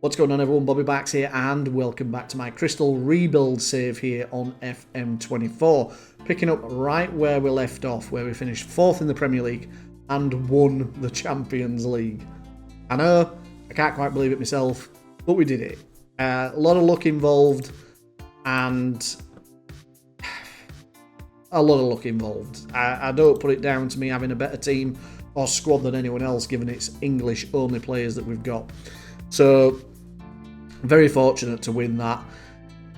What's going on, everyone? Bobbybarks here, and welcome back to my crystal rebuild save here on FM24. Picking up right where we left off, where we finished 4th in the Premier League and won the Champions League. I know, I can't quite believe it myself, but we did it. A lot of luck involved, and a lot of luck involved. I don't put it down to me having a better team or squad than anyone else, given it's English-only players that we've got. So, very fortunate to win that.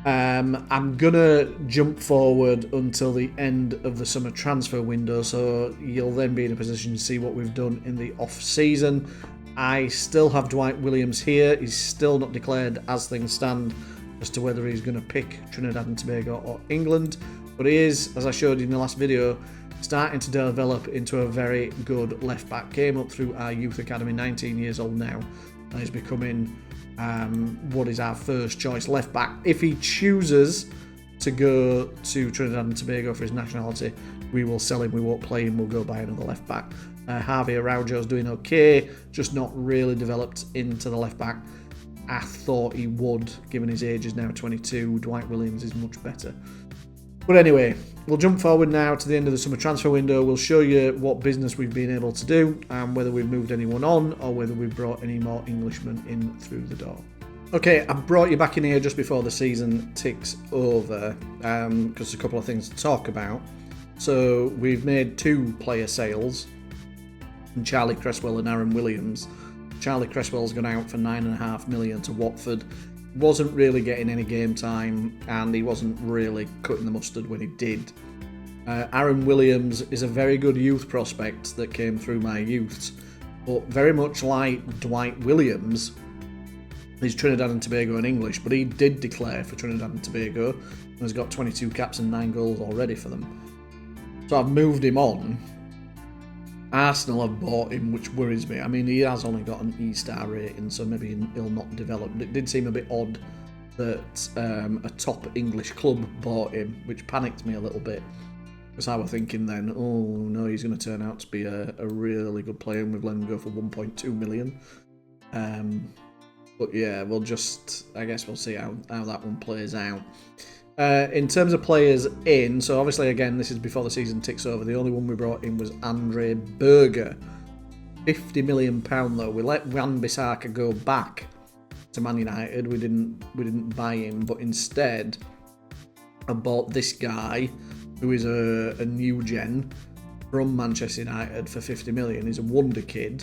I'm going to jump forward until the end of the summer transfer window, so you'll then be in a position to see what we've done in the off-season. I still have Dwight Williams here. He's still not declared as things stand as to whether he's going to pick Trinidad and Tobago or England, but he is, as I showed you in the last video, starting to develop into a very good left-back. Came up through our youth academy, 19 years old now, and is becoming what is our first choice left back. If he chooses to go to Trinidad and Tobago for his nationality, we will sell him, we won't play him, we'll go buy another left back. Harvey Araujo's doing okay, just not really developed into the left back. I thought he would, given his age is now 22. Dwight Williams is much better. But anyway, we'll jump forward now to the end of the summer transfer window. We'll show you what business we've been able to do and whether we've moved anyone on or whether we've brought any more Englishmen in through the door. Okay, I brought you back in here just before the season ticks over because there's a couple of things to talk about. So we've made 2 player sales, Charlie Cresswell and Aaron Williams. Charlie Cresswell's gone out for £9.5 million to Watford. Wasn't really getting any game time, and he wasn't really cutting the mustard when he did. Aaron Williams is a very good youth prospect that came through my youths, but very much like Dwight Williams, he's Trinidad and Tobago and English, but he did declare for Trinidad and Tobago and has got 22 caps and 9 goals already for them. So I've moved him on. Arsenal have bought him, which worries me. I mean, he has only got an E-star rating, so maybe he'll not develop. It did seem a bit odd that a top English club bought him, which panicked me a little bit. Because I was thinking then, oh no, he's going to turn out to be a really good player, and we've let him go for 1.2 million. But yeah, I guess we'll see how that one plays out. In terms of players in, so obviously again this is before the season ticks over, the only one we brought in was Andre Berger. £50 million though. We let Wan-Bissaka go back to Man United. We didn't buy him, but instead I bought this guy who is a new gen from Manchester United for £50 million. He's a wonder kid,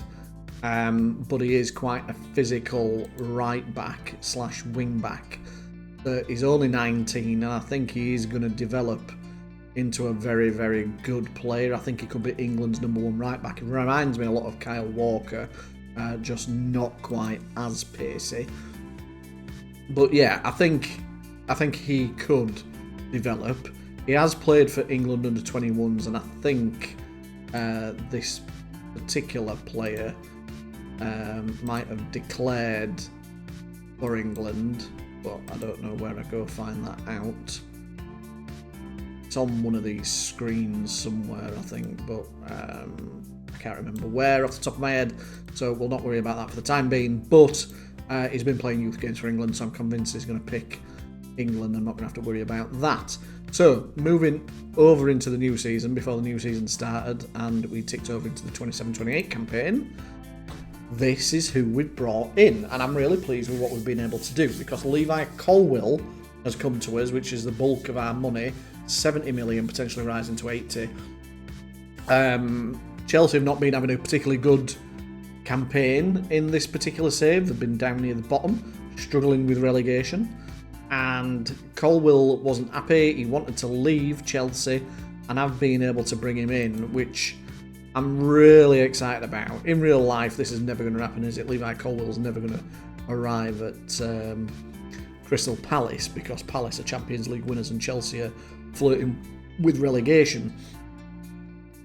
but he is quite a physical right back / wing back. He's only 19, and I think he is going to develop into a very, very good player. I think he could be England's #1 right back. It reminds me a lot of Kyle Walker, just not quite as pacey. But yeah, I think he could develop. He has played for England under-21s, and I think this particular player might have declared for England. But I don't know where I go find that out. It's on one of these screens somewhere, I think, but I can't remember where off the top of my head, so we'll not worry about that for the time being. But he's been playing youth games for England, so I'm convinced he's going to pick England. I'm not going to have to worry about that. So, moving over into the new season, before the new season started, and we ticked over into the 27-28 campaign, this is who we've brought in, and I'm really pleased with what we've been able to do, because Levi Colwill has come to us, which is the bulk of our money, 70 million, potentially rising to 80. Chelsea have not been having a particularly good campaign in this particular save. They've been down near the bottom, struggling with relegation, and Colwill wasn't happy. He wanted to leave Chelsea, and I've been able to bring him in, which I'm really excited about. In real life, this is never going to happen, is it? Levi Colwill's never going to arrive at Crystal Palace, because Palace are Champions League winners and Chelsea are flirting with relegation.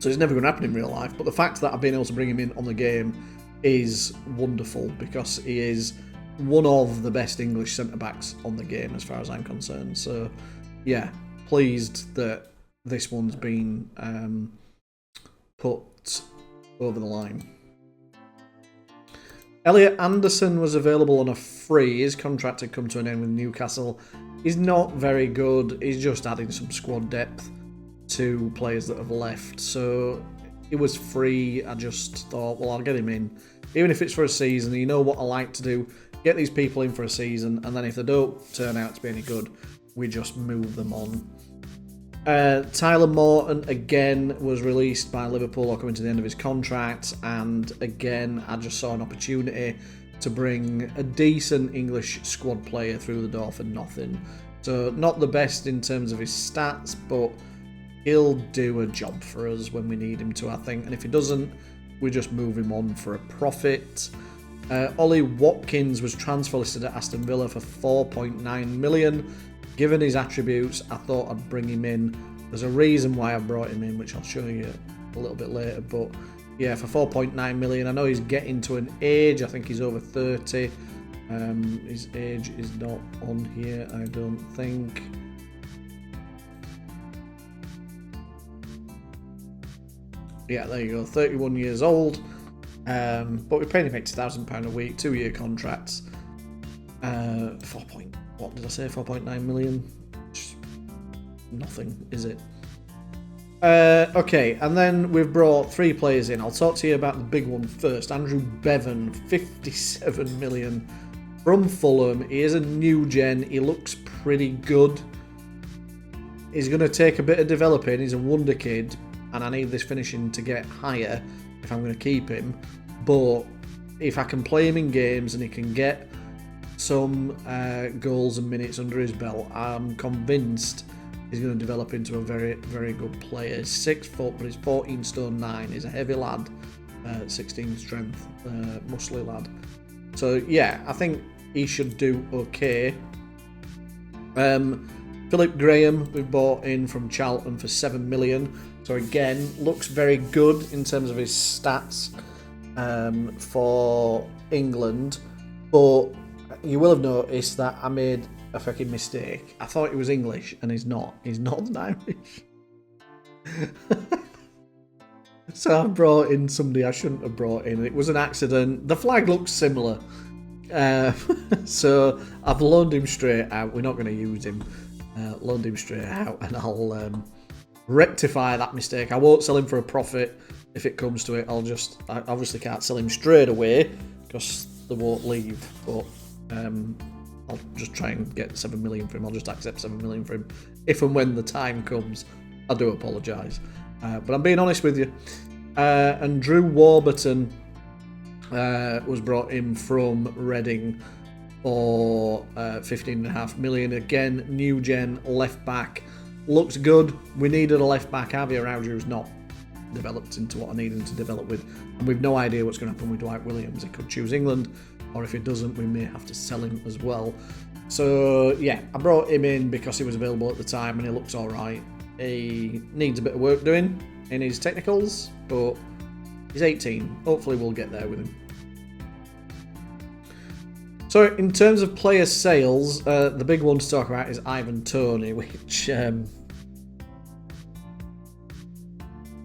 So it's never going to happen in real life. But the fact that I've been able to bring him in on the game is wonderful, because he is one of the best English centre-backs on the game as far as I'm concerned. So yeah, pleased that this one's been put over the line. Elliot Anderson was available on a free. His contract had come to an end with Newcastle. He's not very good. He's just adding some squad depth to players that have left. So it was free. I just thought, well, I'll get him in. Even if it's for a season. You know what I like to do? Get these people in for a season, and then if they don't turn out to be any good, we just move them on. Tyler Morton again was released by Liverpool or coming to the end of his contract, and again I just saw an opportunity to bring a decent English squad player through the door for nothing. So not the best in terms of his stats, but he'll do a job for us when we need him to, I think, and if he doesn't, we just move him on for a profit. Ollie Watkins was transfer listed at Aston Villa for 4.9 million. Given his attributes, I thought I'd bring him in. There's a reason why I brought him in, which I'll show you a little bit later. But yeah, for 4.9 million, I know he's getting to an age. I think he's over 30. His age is not on here, I don't think. Yeah, there you go, 31 years old. But we're paying him £80,000 a week, 2-year contracts. 4.9 million? Nothing, is it? Okay, and then we've brought 3 players in. I'll talk to you about the big one first. Andrew Bevan, 57 million from Fulham. He is a new gen. He looks pretty good. He's going to take a bit of developing. He's a wonder kid, and I need this finishing to get higher if I'm going to keep him. But if I can play him in games and he can get some goals and minutes under his belt, I'm convinced he's going to develop into a very, very good player. He's 6 foot, but he's 14 stone 9. He's a heavy lad, 16 strength, muscly lad. So yeah, I think he should do okay. Philip Graham we bought in from Charlton for 7 million. So again, looks very good in terms of his stats for England, but you will have noticed that I made a fucking mistake. I thought he was English, and he's not. He's Northern Irish. So I brought in somebody I shouldn't have brought in. It was an accident. The flag looks similar. So I've loaned him straight out. We're not going to use him. Loaned him straight out, and I'll rectify that mistake. I won't sell him for a profit if it comes to it. I obviously can't sell him straight away because they won't leave, but I'll just try and get 7 million for him. I'll just accept 7 million for him if and when the time comes. I do apologise, but I'm being honest with you. And Drew Warburton was brought in from Reading for 15.5 million. Again, new gen left back. Looks good. We needed a left back. Javier Araujo's not developed into what I need him to develop with, and we've no idea what's going to happen with Dwight Williams. He could choose England, or if he doesn't, we may have to sell him as well. So yeah, I brought him in because he was available at the time, and he looks all right. He needs a bit of work doing in his technicals, but he's 18. Hopefully we'll get there with him. So in terms of player sales, the big one to talk about is Ivan Toney, which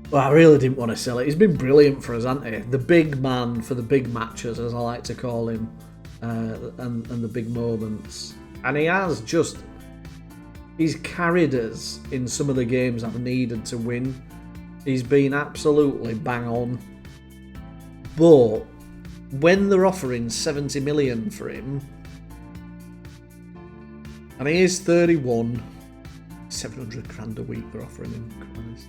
well, I really didn't want to sell it. He's been brilliant for us, hasn't he? The big man for the big matches, as I like to call him, and the big moments. And he has just... He's carried us in some of the games I've needed to win. He's been absolutely bang on. But when they're offering 70 million for him, and he is 31, 700 grand a week they're offering him. Christ.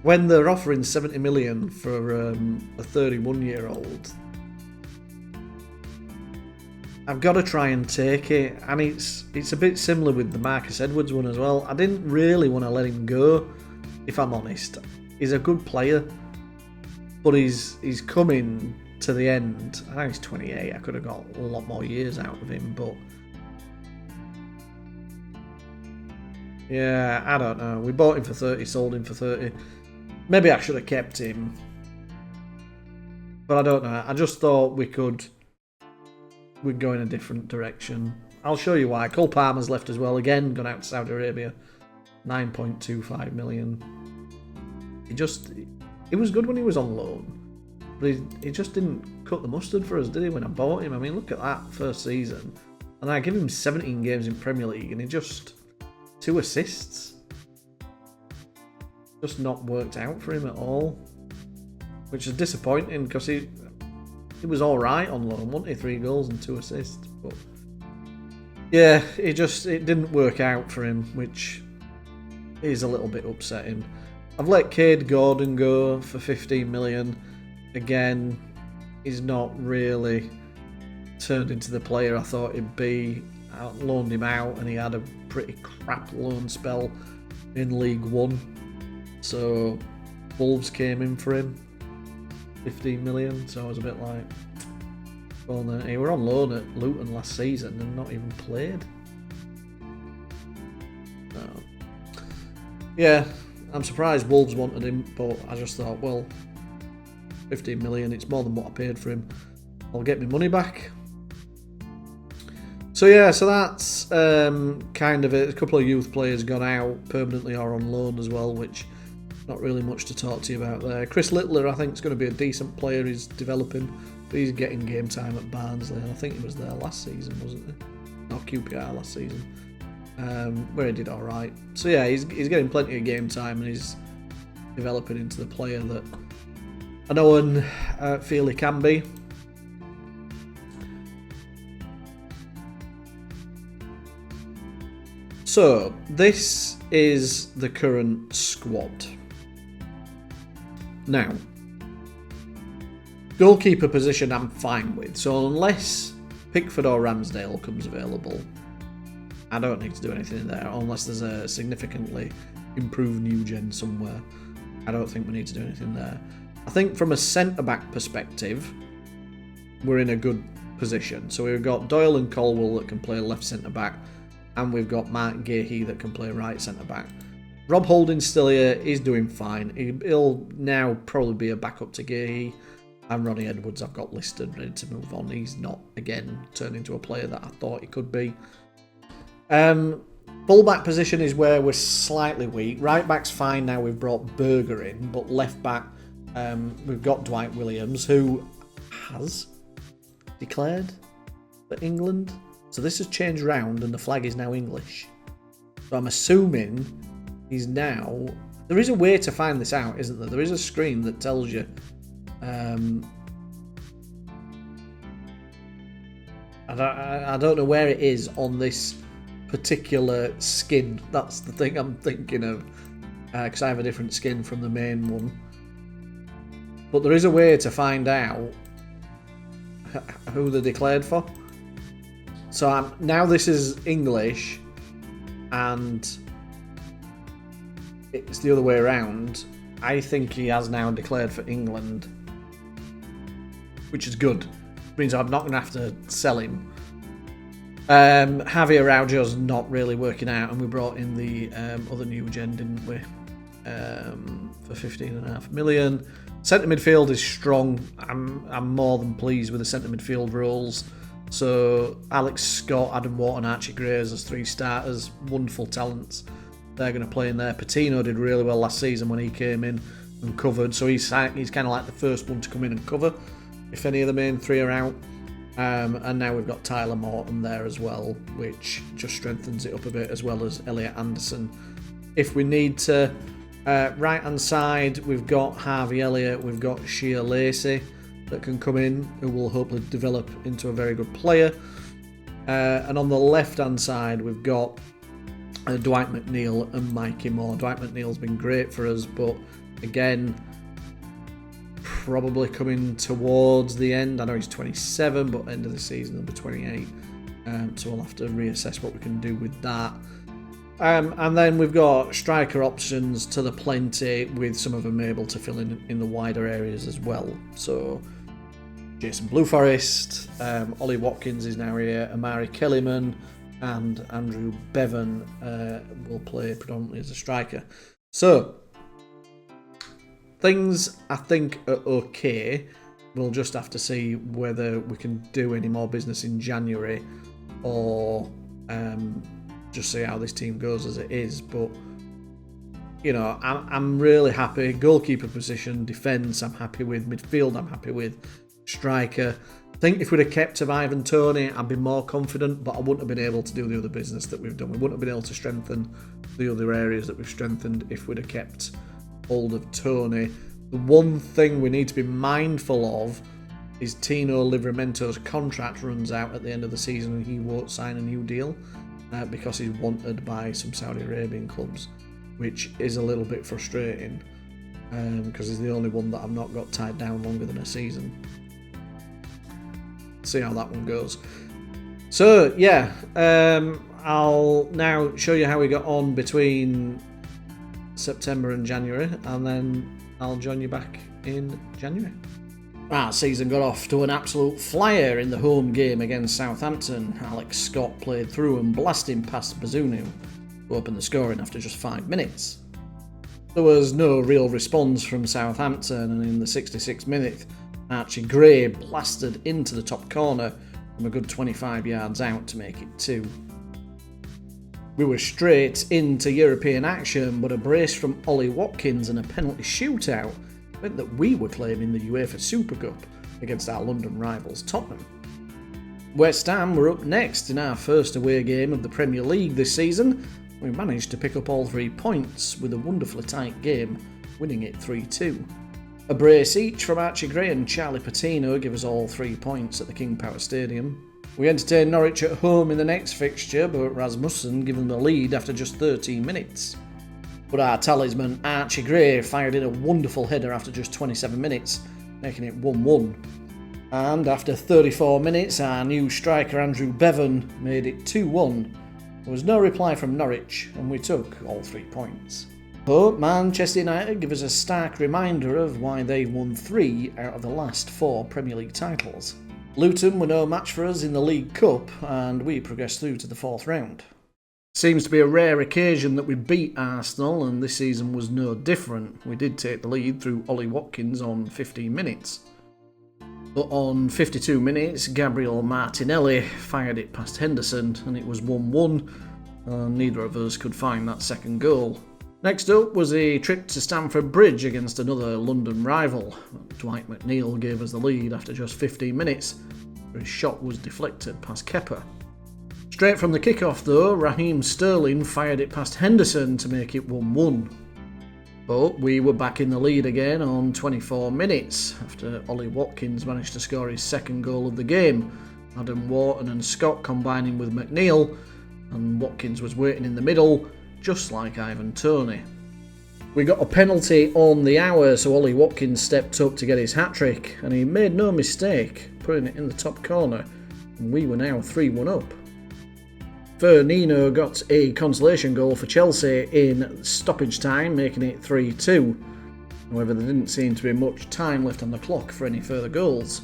When they're offering 70 million for a 31-year-old, I've got to try and take it. And it's a bit similar with the Marcus Edwards one as well. I didn't really want to let him go, if I'm honest. He's a good player, but he's coming to the end. I think he's 28. I could have got a lot more years out of him, but yeah, I don't know. We bought him for 30, sold him for 30. Maybe I should have kept him, but I don't know. I just thought we'd go in a different direction. I'll show you why. Cole Palmer's left as well. Again, gone out to Saudi Arabia. 9.25 million. He was good when he was on loan. But he just didn't cut the mustard for us, did he, when I bought him? I mean, look at that first season. And I give him 17 games in Premier League and he just 2 assists. Just not worked out for him at all. Which is disappointing because he was alright on loan, wasn't he? 3 goals and 2 assists. But yeah, it didn't work out for him, which is a little bit upsetting. I've let Cade Gordon go for 15 million. Again, he's not really turned into the player I thought he'd be. I loaned him out and he had a pretty crap loan spell in League One. So Wolves came in for him, 15 million. So I was a bit like, well, then he were on loan at Luton last season and not even played. So, yeah, I'm surprised Wolves wanted him, but I just thought, well, 15 million, it's more than what I paid for him. I'll get my money back. So yeah, so that's kind of it. A couple of youth players gone out permanently or on loan as well, which not really much to talk to you about there. Chris Littler, I think, is going to be a decent player. He's developing, but he's getting game time at Barnsley, and I think he was there last season, wasn't he? Not QPR last season, where he did all right. So yeah, he's getting plenty of game time, and he's developing into the player that I know and feel he can be. So, this is the current squad. Now, goalkeeper position I'm fine with. So, unless Pickford or Ramsdale comes available, I don't need to do anything there. Unless there's a significantly improved new gen somewhere, I don't think we need to do anything there. I think from a centre-back perspective, we're in a good position. So, we've got Doyle and Colwell that can play left centre-back. And we've got Mark Gahey that can play right centre-back. Rob Holding's still here. He's doing fine. He'll now probably be a backup to Gahey. And Ronnie Edwards I've got listed, ready to move on. He's not, again, turned into a player that I thought he could be. Full-back position is where we're slightly weak. Right-back's fine now. We've brought Berger in. But left-back, we've got Dwight Williams, who has declared for England. So this has changed round and the flag is now English. So I'm assuming he's now... There is a way to find this out, isn't there? There is a screen that tells you... I don't know where it is on this particular skin. That's the thing I'm thinking of. Because I have a different skin from the main one. But there is a way to find out who they're declared for. So now this is English, and it's the other way around. I think he has now declared for England, which is good. It means I'm not going to have to sell him. Javi Araujo's not really working out, and we brought in the other new gen, didn't we? For 15.5 million. Centre midfield is strong. I'm more than pleased with the centre midfield roles. So Alex Scott, Adam Watt and Archie Graves as 3 starters, wonderful talents. They're going to play in there. Patino did really well last season when he came in and covered, so he's kind of like the first one to come in and cover if any of the main 3 are out. And now we've got Tyler Morton there as well, which just strengthens it up a bit, as well as Elliot Anderson. If we need to, right hand side, we've got Harvey Elliott, we've got Shea Lacey that can come in, who will hopefully develop into a very good player. And on the left-hand side, we've got Dwight McNeil and Mikey Moore. Dwight McNeil's been great for us, but again, probably coming towards the end. I know he's 27, but end of the season he'll be 28. So we'll have to reassess what we can do with that. And then we've got striker options to the plenty, with some of them able to fill in the wider areas as well. So Jason Blueforest, Ollie Watkins is now here, Amari Kellyman and Andrew Bevan will play predominantly as a striker. So things I think are okay. We'll just have to see whether we can do any more business in January or just see how this team goes as it is. But I'm really happy. Goalkeeper position, defence, I'm happy with. Midfield, I'm happy with. Striker. I think if we'd have kept of Ivan Toney, I'd be more confident, but I wouldn't have been able to do the other business that we've done. We wouldn't have been able to strengthen the other areas that we've strengthened if we'd have kept hold of Toney. The one thing we need to be mindful of is Tino Livramento's contract runs out at the end of the season and he won't sign a new deal because he's wanted by some Saudi Arabian clubs, which is a little bit frustrating because he's the only one that I've not got tied down longer than a season. See how that one goes. So yeah, I'll now show you how we got on between September and January, and then I'll join you back in January. Our season got off to an absolute flyer in the home game against Southampton. Alex Scott played through and blasting past Bazunu to open the scoring after just 5 minutes. There was no real response from Southampton, and in the 66th minute, Archie Gray blasted into the top corner from a good 25 yards out to make it 2. We were straight into European action, but a brace from Ollie Watkins and a penalty shootout meant that we were claiming the UEFA Super Cup against our London rivals Tottenham. West Ham were up next in our first away game of the Premier League this season. We managed to pick up all 3 points with a wonderfully tight game, winning it 3-2. A brace each from Archie Gray and Charlie Patino give us all 3 points at the King Power Stadium. We entertained Norwich at home in the next fixture, but Rasmussen gave them the lead after just 13 minutes. But our talisman Archie Gray fired in a wonderful header after just 27 minutes, making it 1-1. And after 34 minutes, our new striker Andrew Bevan made it 2-1. There was no reply from Norwich, and we took all 3 points. But Manchester United give us a stark reminder of why they've won 3 out of the last 4 Premier League titles. Luton were no match for us in the League Cup, and we progressed through to the 4th round. Seems to be a rare occasion that we beat Arsenal, and this season was no different. We did take the lead through Ollie Watkins on 15 minutes. But on 52 minutes, Gabriel Martinelli fired it past Henderson, and it was 1-1, and neither of us could find that second goal. Next up was a trip to Stamford Bridge against another London rival. Dwight McNeil gave us the lead after just 15 minutes, where his shot was deflected past Kepa. Straight from the kickoff though, Raheem Sterling fired it past Henderson to make it 1-1. But we were back in the lead again on 24 minutes, after Ollie Watkins managed to score his second goal of the game. Adam Wharton and Scott combining with McNeil, and Watkins was waiting in the middle, just like Ivan Toney. We got a penalty on the hour, so Ollie Watkins stepped up to get his hat-trick, and he made no mistake, putting it in the top corner, and we were now 3-1 up. Firmino got a consolation goal for Chelsea in stoppage time, making it 3-2. However, there didn't seem to be much time left on the clock for any further goals.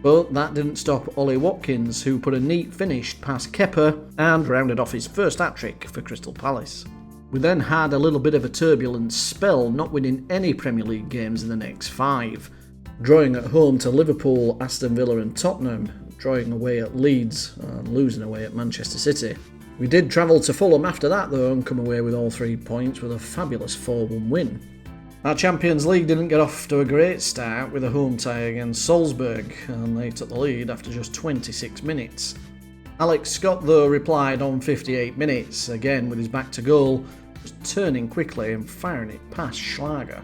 But that didn't stop Ollie Watkins, who put a neat finish past Kepa and rounded off his first hat-trick for Crystal Palace. We then had a little bit of a turbulent spell, not winning any Premier League games in the next 5, drawing at home to Liverpool, Aston Villa and Tottenham, drawing away at Leeds and losing away at Manchester City. We did travel to Fulham after that though and come away with all 3 points with a fabulous 4-1 win. Our Champions League didn't get off to a great start with a home tie against Salzburg, and they took the lead after just 26 minutes. Alex Scott though replied on 58 minutes, again with his back to goal, was turning quickly and firing it past Schlager.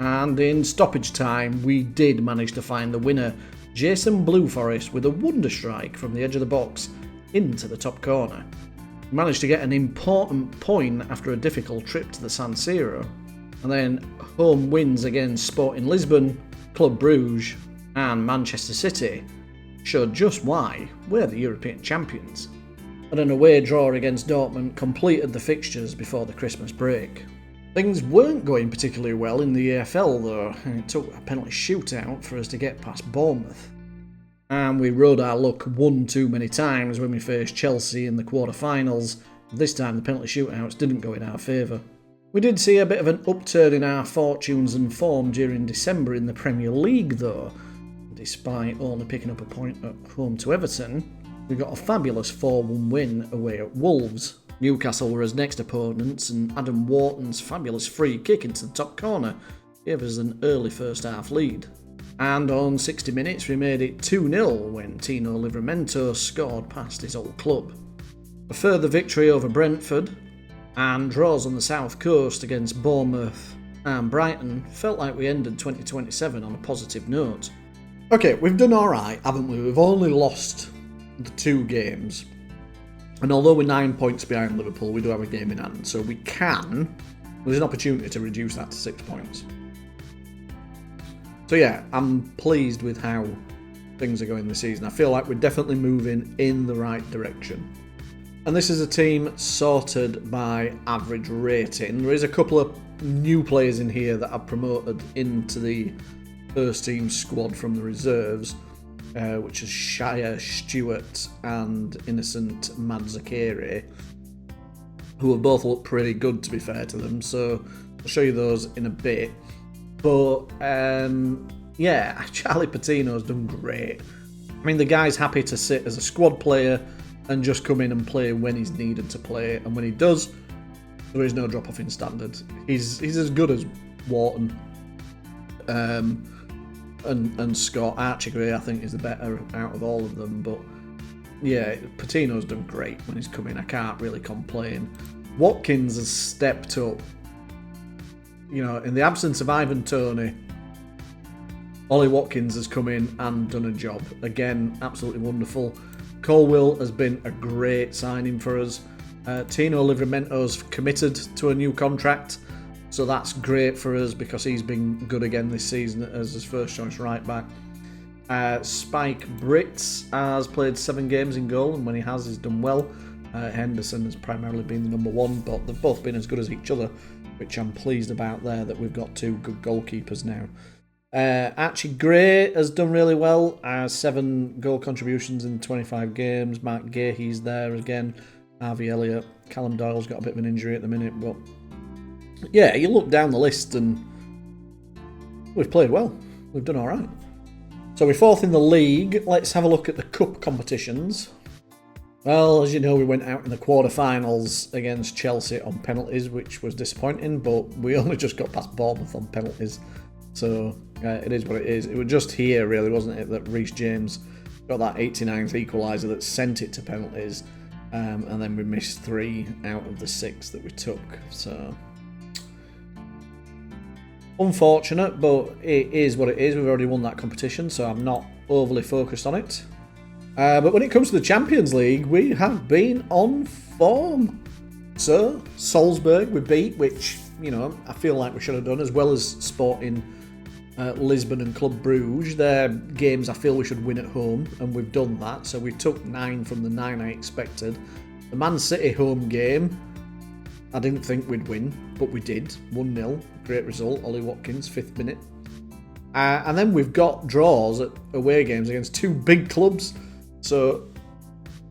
And in stoppage time we did manage to find the winner, Jason Blueforest, with a wonder strike from the edge of the box into the top corner. He managed to get an important point after a difficult trip to the San Siro. And then home wins against Sporting Lisbon, Club Brugge and Manchester City showed just why we're the European champions. And an away draw against Dortmund completed the fixtures before the Christmas break. Things weren't going particularly well in the EFL though, and it took a penalty shootout for us to get past Bournemouth. And we rode our luck one too many times when we faced Chelsea in the quarter-finals. This time the penalty shootouts didn't go in our favour. We did see a bit of an upturn in our fortunes and form during December in the Premier League though. Despite only picking up a point at home to Everton, we got a fabulous 4-1 win away at Wolves. Newcastle were his next opponents, and Adam Wharton's fabulous free kick into the top corner gave us an early first half lead. And on 60 minutes we made it 2-0 when Tino Livramento scored past his old club. A further victory over Brentford and draws on the south coast against Bournemouth and Brighton felt like we ended 2027 on a positive note. Okay, we've done alright, haven't we? We've only lost the 2 games. And although we're 9 points behind Liverpool, we do have a game in hand. So there's an opportunity to reduce that to 6 points. So yeah, I'm pleased with how things are going this season. I feel like we're definitely moving in the right direction. And this is a team sorted by average rating. There is a couple of new players in here that I've promoted into the first team squad from the reserves, which is Shire Stewart and Innocent Madzakere, who have both looked pretty good, to be fair to them. So I'll show you those in a bit. But yeah, Charlie Patino's done great. I mean, the guy's happy to sit as a squad player and just come in and play when he's needed to play, and when he does, there is no drop off in standard. He's as good as Wharton and Scott. Archie Gray, I think, is the better out of all of them. But yeah, Patino's done great when he's come in. I can't really complain. Watkins has stepped up. You know, in the absence of Ivan Toney, Ollie Watkins has come in and done a job. Again, absolutely wonderful. Colwill has been a great signing for us. Tino Livramento's committed to a new contract, so that's great for us because he's been good again this season as his first choice right back. Spike Brits has played 7 games in goal, and when he has, he's done well. Henderson has primarily been the number 1, but they've both been as good as each other, which I'm pleased about there, that we've got 2 good goalkeepers now. Archie Gray has done really well. 7 goal contributions in 25 games. Mark Gahey's there again. Harvey Elliott. Callum Doyle's got a bit of an injury at the minute, but yeah, you look down the list and we've played well. We've done alright. So we're 4th in the league. Let's have a look at the cup competitions. Well, as you know, we went out in the quarterfinals against Chelsea on penalties, which was disappointing, but we only just got past Bournemouth on penalties. So it is what it is. It was just here, really, wasn't it, that Reece James got that 89th equaliser that sent it to penalties, and then we missed 3 out of the 6 that we took. So unfortunate, but it is what it is. We've already won that competition, so I'm not overly focused on it. But when it comes to the Champions League, we have been on form. So Salzburg we beat, which, you know, I feel like we should have done, as well as Sporting Lisbon and Club Bruges. They're games I feel we should win at home, and we've done that. So we took 9 from the 9 I expected. The Man City home game, I didn't think we'd win, but we did. 1-0, great result. Ollie Watkins, 5th minute. And then we've got draws at away games against 2 big clubs. So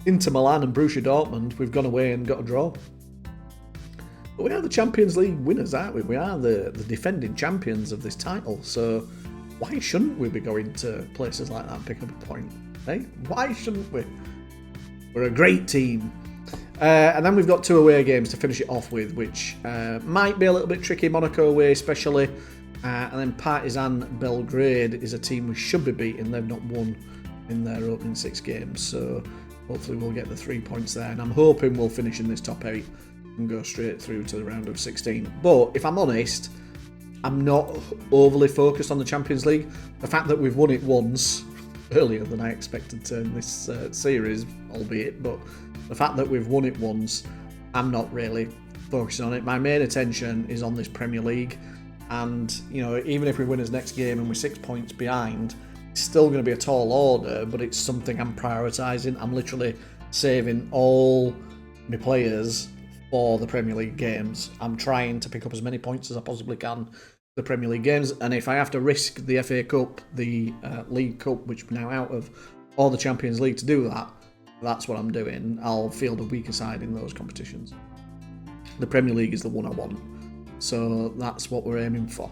Inter Milan and Borussia Dortmund, we've gone away and got a draw. But we are the Champions League winners, aren't we? We are the defending champions of this title. So why shouldn't we be going to places like that and picking up a point? Eh? Why shouldn't we? We're a great team. And then we've got 2 away games to finish it off with, which might be a little bit tricky. Monaco away especially. And then Partizan Belgrade is a team we should be beating. They've not won in their opening 6 games. So hopefully we'll get the 3 points there. And I'm hoping we'll finish in this top 8 and go straight through to the round of 16. But if I'm honest, I'm not overly focused on the Champions League. The fact that we've won it once, earlier than I expected to in this series, albeit, but the fact that we've won it once, I'm not really focusing on it. My main attention is on this Premier League, and you know, even if we win his next game and we're 6 points behind, it's still going to be a tall order, but it's something I'm prioritising. I'm literally saving all my players for the Premier League games. I'm trying to pick up as many points as I possibly can the Premier League games, and if I have to risk the FA Cup, the League Cup, which we're now out of, or the Champions League to do that, that's what I'm doing. I'll field a weaker side in those competitions. The Premier League is the one I want, so that's what we're aiming for.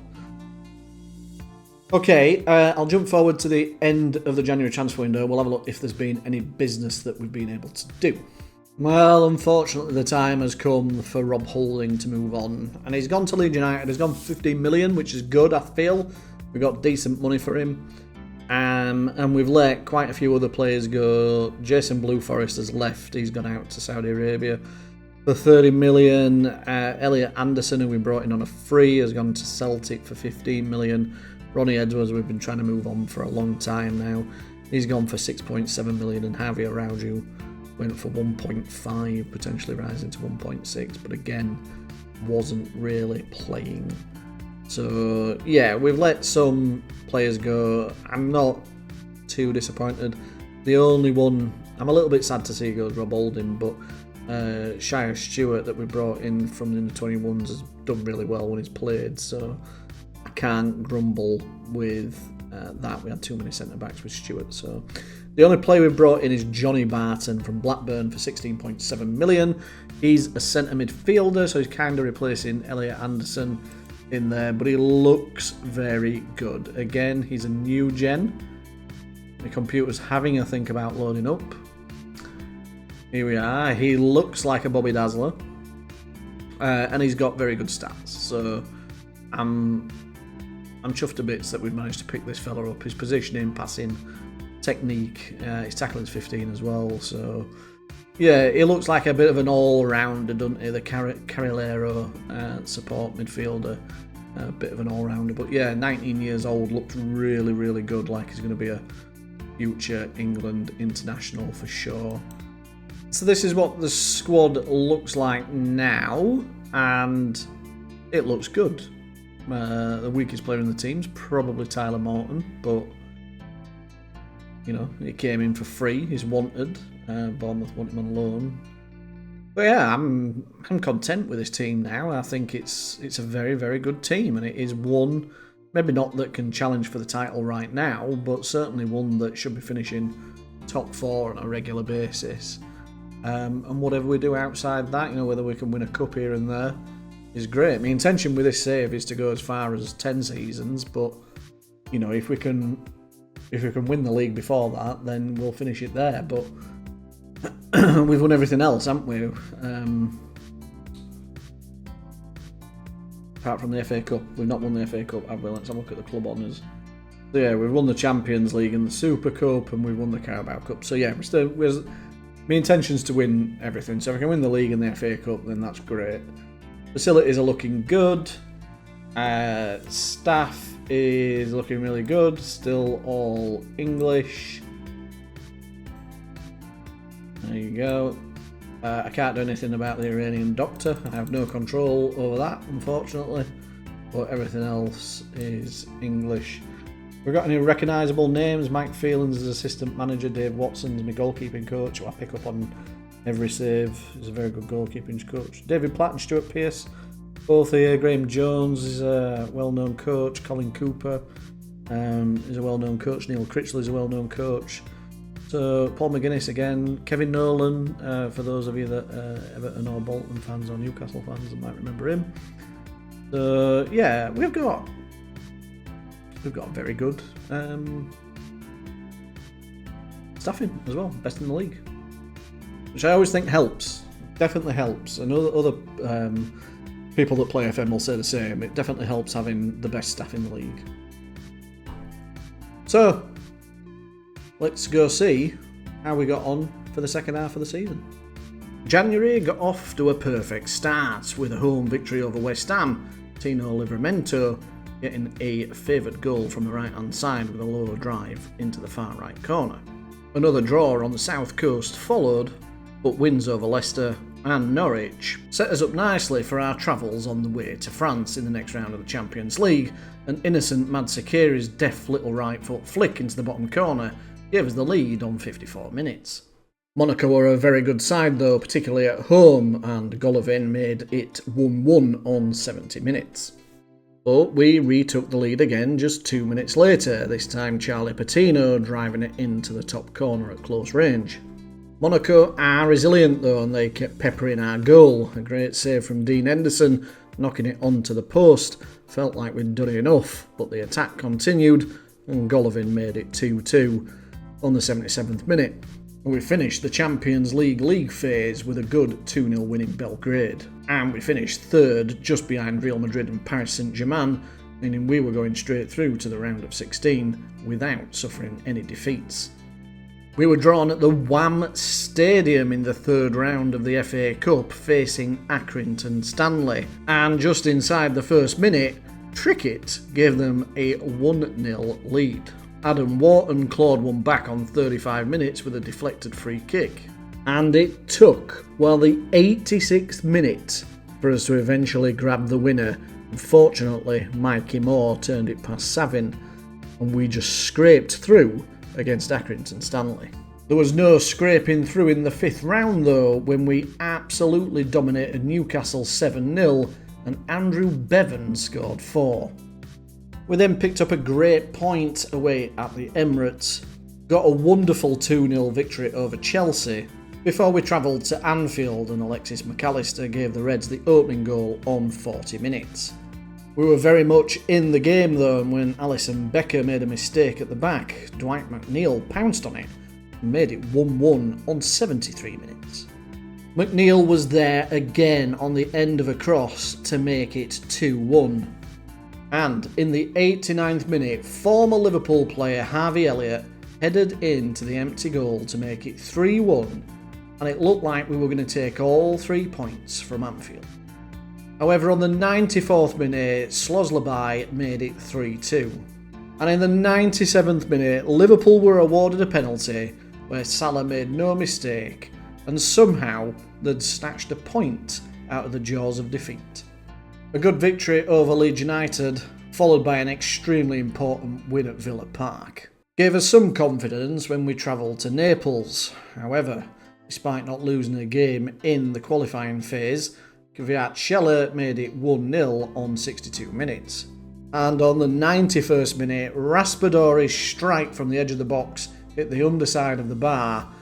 Okay, I'll jump forward to the end of the January transfer window. We'll have a look if there's been any business that we've been able to do. Well, unfortunately, the time has come for Rob Holding to move on. And he's gone to Leeds United. He's gone for 15 million, which is good, I feel. We got decent money for him. And we've let quite a few other players go. Jason Blue Forest has left. He's gone out to Saudi Arabia for 30 million. Elliot Anderson, who we brought in on a free, has gone to Celtic for 15 million. Ronnie Edwards, we've been trying to move on for a long time now. He's gone for 6.7 million. And Javier Araujo went for 1.5, potentially rising to 1.6, but again, wasn't really playing. So, yeah, we've let some players go. I'm not too disappointed. The only one I'm a little bit sad to see go is Rob Holding, but Shire Stewart that we brought in from the under-21s has done really well when he's played, so I can't grumble with that. We had too many centre-backs with Stewart, so... The only player we've brought in is Johnny Barton from Blackburn for 16.7 million. He's a centre midfielder, so he's kind of replacing Elliot Anderson in there, but he looks very good. Again, he's a new gen. The computer's having a think about loading up. Here we are. He looks like a Bobby Dazzler, and he's got very good stats. So I'm chuffed to bits that we've managed to pick this fella up. His positioning, passing, technique, his tackling's 15 as well, so yeah, he looks like a bit of an all-rounder, doesn't he? The Carrilero support midfielder, a bit of an all-rounder, but yeah, 19 years old, looks really, really good, like he's going to be a future England international for sure. So this is what the squad looks like now, and it looks good. The weakest player in the team's probably Tyler Morton, but you know, he came in for free. He's wanted. Bournemouth want him on loan. But yeah, I'm content with this team now. I think it's a very, very good team, and it is one, maybe not that can challenge for the title right now, but certainly one that should be finishing top 4 on a regular basis. And whatever we do outside that, you know, whether we can win a cup here and there, is great. My intention with this save is to go as far as 10 seasons, but you know, if we can win the league before that, then we'll finish it there. But we've won everything else, haven't we? Apart from the FA Cup. We've not won the FA Cup, have we? Let's have a look at the club honours. So yeah, we've won the Champions League and the Super Cup, and we've won the Carabao Cup. So yeah, my intention's to win everything. So if I can win the league and the FA Cup, then that's great. Facilities are looking good. Staff is looking really good. Still all English. There you go. I can't do anything about the Iranian doctor. I have no control over that, unfortunately. But everything else is English. We've got any recognisable names? Mike Phelan's as assistant manager. Dave Watson's my goalkeeping coach, who I pick up on every save. He's a very good goalkeeping coach. David Platt and Stuart Pearce, both here. Graham Jones is a well-known coach. Colin Cooper is a well-known coach. Neil Critchley is a well-known coach. So Paul McGuinness again. Kevin Nolan, for those of you that Everton or Bolton fans or Newcastle fans that might remember him. So yeah, we've got very good staffing as well. Best in the league, which I always think helps. Definitely helps. I know that other people that play FM will say the same. It definitely helps having the best staff in the league. So let's go see how we got on for the second half of the season. January got off to a perfect start with a home victory over West Ham. Tino Livramento getting a favoured goal from the right hand side with a low drive into the far right corner. Another draw on the south coast followed, but wins over Leicester and Norwich set us up nicely for our travels on the way to France in the next round of the Champions League. An innocent Mad Sakari's deft little right foot flick into the bottom corner gave us the lead on 54 minutes. Monaco were a very good side though, particularly at home, and Golovin made it 1-1 on 70 minutes. But we retook the lead again just 2 minutes later, this time Charlie Patino driving it into the top corner at close range. Monaco are resilient though, and they kept peppering our goal. A great save from Dean Henderson, knocking it onto the post. Felt like we'd done enough, but the attack continued and Golovin made it 2-2 on the 77th minute. We finished the Champions League phase with a good 2-0 win in Belgrade. And we finished third, just behind Real Madrid and Paris Saint-Germain, meaning we were going straight through to the round of 16 without suffering any defeats. We were drawn at the Wham Stadium in the third round of the FA Cup, facing Accrington Stanley. And just inside the first minute, Trickett gave them a 1-0 lead. Adam Wharton clawed one back on 35 minutes with a deflected free kick. And it took, the 86th minute for us to eventually grab the winner. Unfortunately, Mikey Moore turned it past Savin, and we just scraped through against Accrington Stanley. There was no scraping through in the fifth round though, when we absolutely dominated Newcastle 7-0 and Andrew Bevan scored 4. We then picked up a great point away at the Emirates, got a wonderful 2-0 victory over Chelsea, before we travelled to Anfield and Alexis McAllister gave the Reds the opening goal on 40 minutes. We were very much in the game though, and when Alisson Becker made a mistake at the back, Dwight McNeil pounced on it and made it 1-1 on 73 minutes. McNeil was there again on the end of a cross to make it 2-1. And in the 89th minute, former Liverpool player Harvey Elliott headed into the empty goal to make it 3-1, and it looked like we were going to take all 3 points from Anfield. However, on the 94th minute, Slozlabai made it 3-2. And in the 97th minute, Liverpool were awarded a penalty where Salah made no mistake, and somehow they'd snatched a point out of the jaws of defeat. A good victory over Leeds United, followed by an extremely important win at Villa Park, gave us some confidence when we travelled to Naples. However, despite not losing a game in the qualifying phase, Kvyat made it 1-0 on 62 minutes. And on the 91st minute, Raspadori's strike from the edge of the box hit the underside of the bar,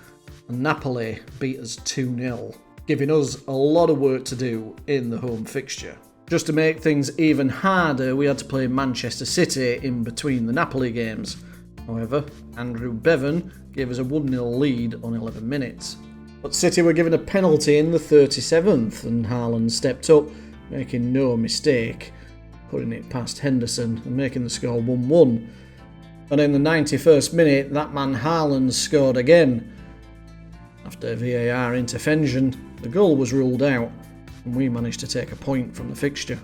and Napoli beat us 2-0, giving us a lot of work to do in the home fixture. Just to make things even harder, we had to play Manchester City in between the Napoli games. However, Andrew Bevan gave us a 1-0 lead on 11 minutes. But City were given a penalty in the 37th, and Haaland stepped up, making no mistake, putting it past Henderson and making the score 1-1. And in the 91st minute, that man Haaland scored again. After VAR intervention, the goal was ruled out, and we managed to take a point from the fixture.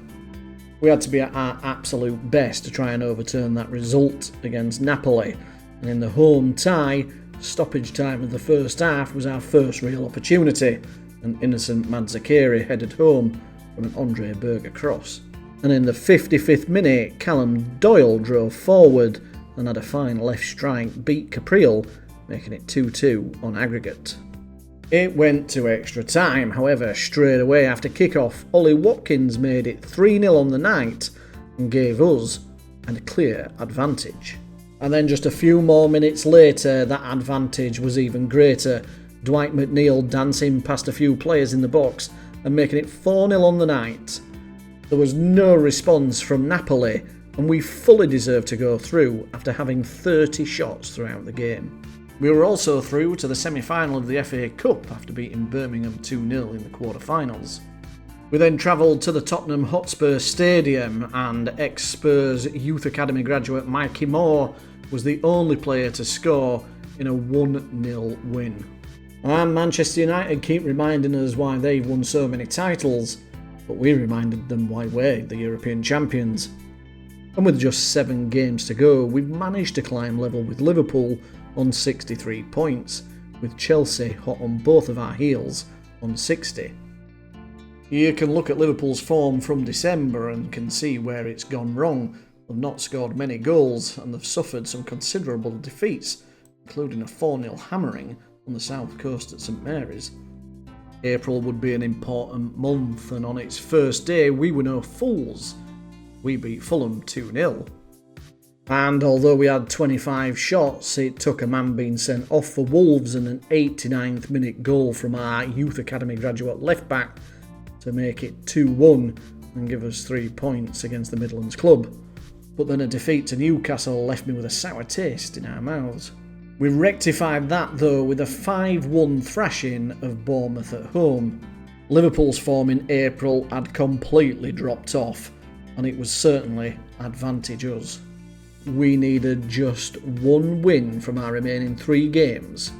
We had to be at our absolute best to try and overturn that result against Napoli, and in the home tie, stoppage time of the first half was our first real opportunity, and innocent Madzakiri headed home from an Andre Berger cross. And in the 55th minute, Callum Doyle drove forward and had a fine left strike beat Capriel, making it 2-2 on aggregate. It went to extra time, however, straight away after kick-off, Ollie Watkins made it 3-0 on the night and gave us a clear advantage. And then just a few more minutes later, that advantage was even greater, Dwight McNeil dancing past a few players in the box and making it 4-0 on the night. There was no response from Napoli, and we fully deserved to go through after having 30 shots throughout the game. We were also through to the semi-final of the FA Cup after beating Birmingham 2-0 in the quarter-finals. We then travelled to the Tottenham Hotspur Stadium, and ex-Spurs Youth Academy graduate Mikey Moore was the only player to score in a 1-0 win. And Manchester United keep reminding us why they've won so many titles, but we reminded them why we're the European champions. And with just 7 games to go, we've managed to climb level with Liverpool on 63 points, with Chelsea hot on both of our heels on 60. You can look at Liverpool's form from December and can see where it's gone wrong. They've not scored many goals and they've suffered some considerable defeats, including a 4-0 hammering on the south coast at St Mary's. April would be an important month, and on its first day we were no fools. We beat Fulham 2-0. And although we had 25 shots, it took a man being sent off for Wolves and an 89th minute goal from our Youth Academy graduate left-back to make it 2-1 and give us 3 points against the Midlands club. But then a defeat to Newcastle left me with a sour taste in our mouths. We rectified that though with a 5-1 thrashing of Bournemouth at home. Liverpool's form in April had completely dropped off, and it was certainly advantage us. We needed just one win from our remaining 3 games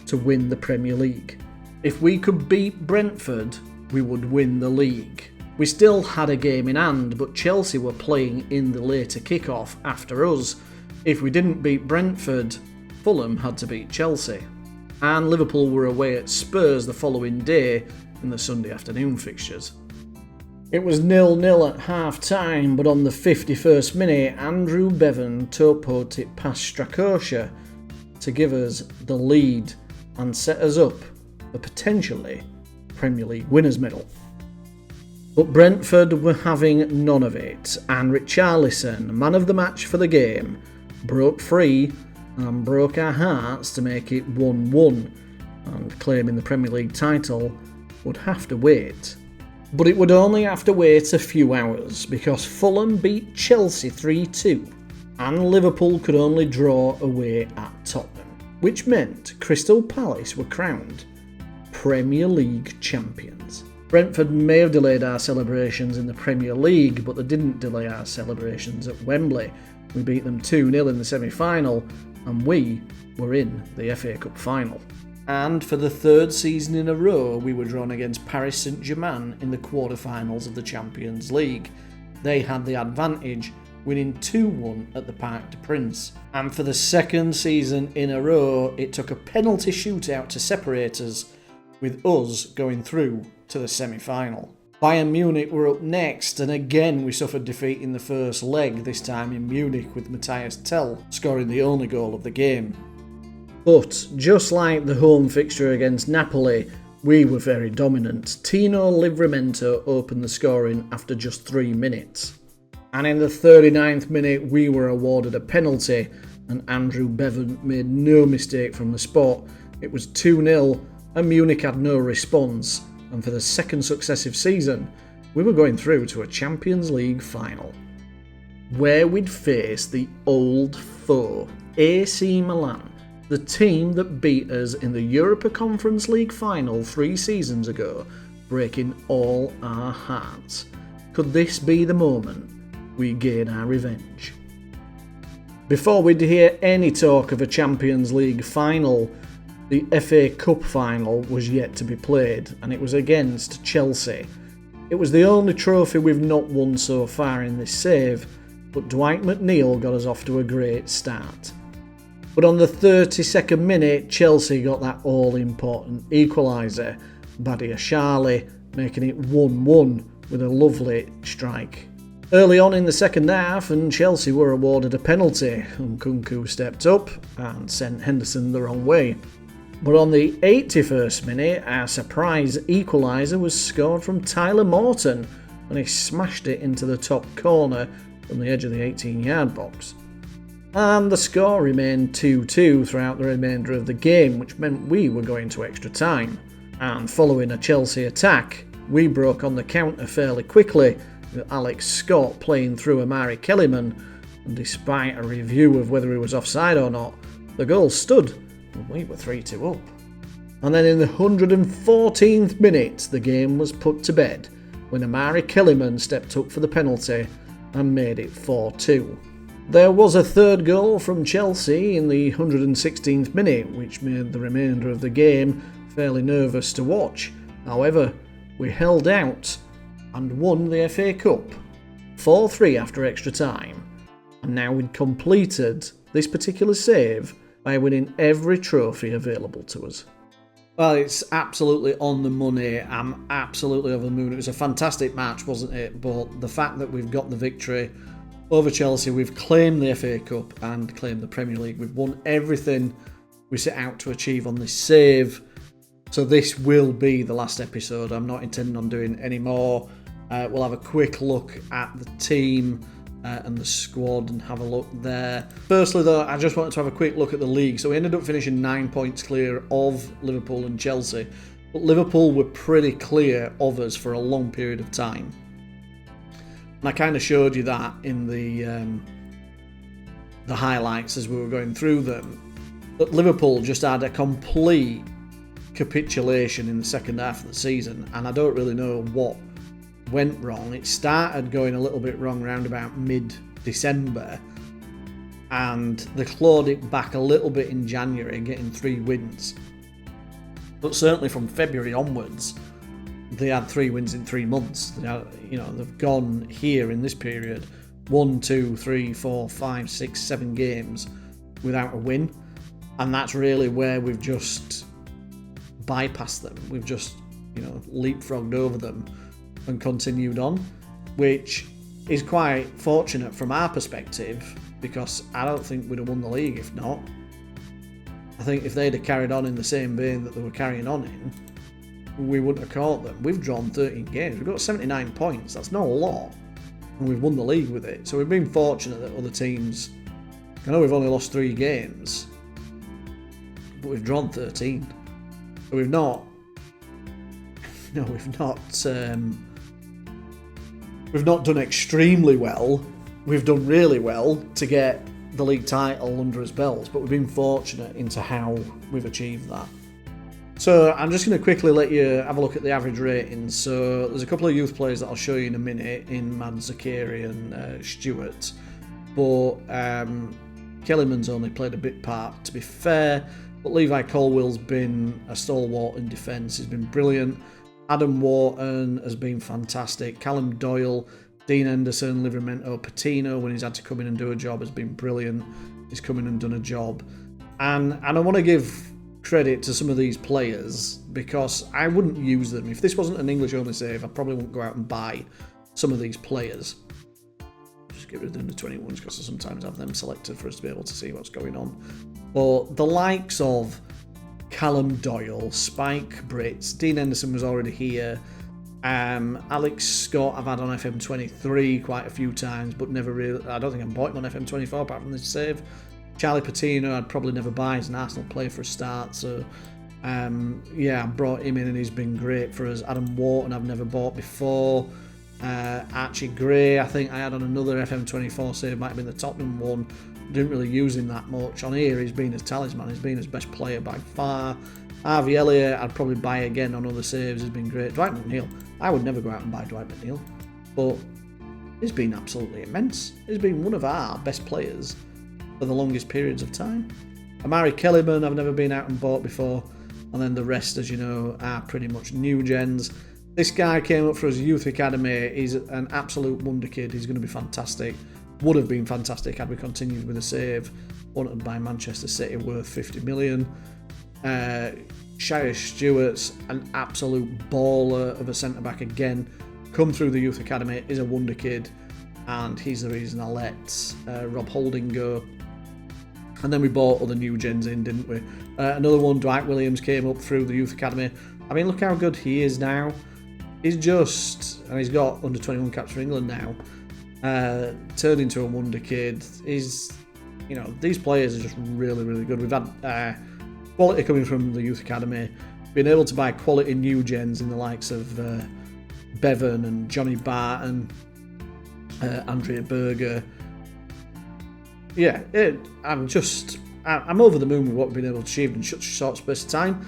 to win the Premier League. If we could beat Brentford, we would win the league. We still had a game in hand, but Chelsea were playing in the later kick-off after us. If we didn't beat Brentford, Fulham had to beat Chelsea. And Liverpool were away at Spurs the following day in the Sunday afternoon fixtures. It was 0-0 at half-time, but on the 51st minute, Andrew Bevan toe-poked it past Strakosha to give us the lead and set us up for potentially Premier League winners' medal. But Brentford were having none of it, and Richarlison, man of the match for the game, broke free and broke our hearts to make it 1-1, and claiming the Premier League title would have to wait. But it would only have to wait a few hours, because Fulham beat Chelsea 3-2, and Liverpool could only draw away at Tottenham, which meant Crystal Palace were crowned Premier League champions. Brentford may have delayed our celebrations in the Premier League, but they didn't delay our celebrations at Wembley. We beat them 2-0 in the semi-final, and we were in the FA Cup final. And for the 3rd season in a row, we were drawn against Paris Saint-Germain in the quarter-finals of the Champions League. They had the advantage, winning 2-1 at the Parc des Princes. And for the 2nd season in a row, it took a penalty shootout to separate us, with us going through to the semi-final. Bayern Munich were up next, and again we suffered defeat in the first leg, this time in Munich with Matthias Tell scoring the only goal of the game. But just like the home fixture against Napoli, we were very dominant. Tino Livramento opened the scoring after just 3 minutes. And in the 39th minute we were awarded a penalty, and Andrew Bevan made no mistake from the spot. It was 2-0, and Munich had no response, and for the 2nd successive season, we were going through to a Champions League final, where we'd face the old foe, AC Milan, the team that beat us in the Europa Conference League final 3 seasons ago, breaking all our hearts. Could this be the moment we gain our revenge? Before we'd hear any talk of a Champions League final, the FA Cup final was yet to be played, and it was against Chelsea. It was the only trophy we've not won so far in this save, but Dwight McNeil got us off to a great start. But on the 32nd minute, Chelsea got that all-important equaliser, Badia Charlie making it 1-1 with a lovely strike. Early on in the second half, and Chelsea were awarded a penalty, and Nkunku stepped up and sent Henderson the wrong way. But on the 81st minute, our surprise equaliser was scored from Tyler Morton, and he smashed it into the top corner from the edge of the 18-yard box. And the score remained 2-2 throughout the remainder of the game, which meant we were going to extra time. And following a Chelsea attack, we broke on the counter fairly quickly, with Alex Scott playing through Amari Kellyman, and despite a review of whether he was offside or not, the goal stood, and we were 3-2 up. And then in the 114th minute, the game was put to bed, when Amari Kellyman stepped up for the penalty and made it 4-2. There was a third goal from Chelsea in the 116th minute, which made the remainder of the game fairly nervous to watch. However, we held out and won the FA Cup 4-3 after extra time, and now we'd completed this particular save by winning every trophy available to us. Well, it's absolutely on the money. I'm absolutely over the moon. It was a fantastic match, wasn't it? But the fact that we've got the victory over Chelsea, we've claimed the FA Cup and claimed the Premier League. We've won everything we set out to achieve on this save. So this will be the last episode. I'm not intending on doing any more. We'll have a quick look at the team and the squad and have a look there. Firstly though, I just wanted to have a quick look at the league. So we ended up finishing 9 points clear of Liverpool and Chelsea. But Liverpool were pretty clear of us for a long period of time. And I kind of showed you that in the highlights as we were going through them. But Liverpool just had a complete capitulation in the second half of the season, and I don't really know what went wrong. It started going a little bit wrong around about mid-December, and they clawed it back a little bit in January, getting 3 wins. But certainly from February onwards, they had 3 wins in 3 months. They've gone here in this period 1, 2, 3, 4, 5, 6, 7 games without a win, and that's really where we've just bypassed them. We've just leapfrogged over them and continued on, which is quite fortunate from our perspective, because I don't think we'd have won the league if not. I think if they'd have carried on in the same vein that they were carrying on in, we wouldn't have caught them. We've drawn 13 games. We've got 79 points. That's not a lot. And we've won the league with it. So we've been fortunate that other teams... I know we've only lost 3 games, but we've drawn 13. So we've not... No, we've not done extremely well. We've done really well to get the league title under his belts, but we've been fortunate into how we've achieved that. So I'm just going to quickly let you have a look at the average ratings. So there's a couple of youth players that I'll show you in a minute in Mad Zakiri and Stewart, but Kellyman's only played a bit part, to be fair, but Levi Colwell's been a stalwart in defence. He's been brilliant. Adam Wharton has been fantastic. Callum Doyle, Dean Henderson, Livramento, Patino, when he's had to come in and do a job, has been brilliant. He's come in and done a job. And I want to give credit to some of these players, because I wouldn't use them. If this wasn't an English-only save, I probably wouldn't go out and buy some of these players. Just get rid of the under 21s, because I sometimes have them selected for us to be able to see what's going on. But the likes of Callum Doyle, Spike Brits, Dean Henderson was already here. Alex Scott I've had on FM23 quite a few times, but never really. I don't think I've bought him on FM24 apart from this save. Charlie Patino I'd probably never buy. He's an Arsenal player for a start, so I brought him in and he's been great for us. Adam Wharton I've never bought before. Archie Gray I think I had on another FM24 save, might have been the Tottenham one. Didn't really use him that much. On here he's been his talisman, he's been his best player by far. Harvey Elliott I'd probably buy again on other saves, has been great. Dwight McNeil, I would never go out and buy Dwight McNeil, but he's been absolutely immense. He's been one of our best players for the longest periods of time. Amari Kellyman I've never been out and bought before, and then the rest, as you know, are pretty much new gens. This guy came up for his youth academy. He's an absolute wonder kid. He's going to be fantastic. Would have been fantastic had we continued with a save wanted by Manchester City worth 50 million. Shire Stewart's an absolute baller of a centre-back again. Come through the youth academy, is a wonder kid, and he's the reason I let Rob Holding go. And then we bought other new gens in, didn't we? Another one, Dwight Williams, came up through the youth academy. I mean, look how good he is now. He's got under 21 caps for England now. Turned into a wonder kid. These players are just really, really good. We've had quality coming from the youth academy, being able to buy quality new gens in the likes of Bevan and Johnny Barton, Andrea Berger. I'm over the moon with what we've been able to achieve in such a short space of time.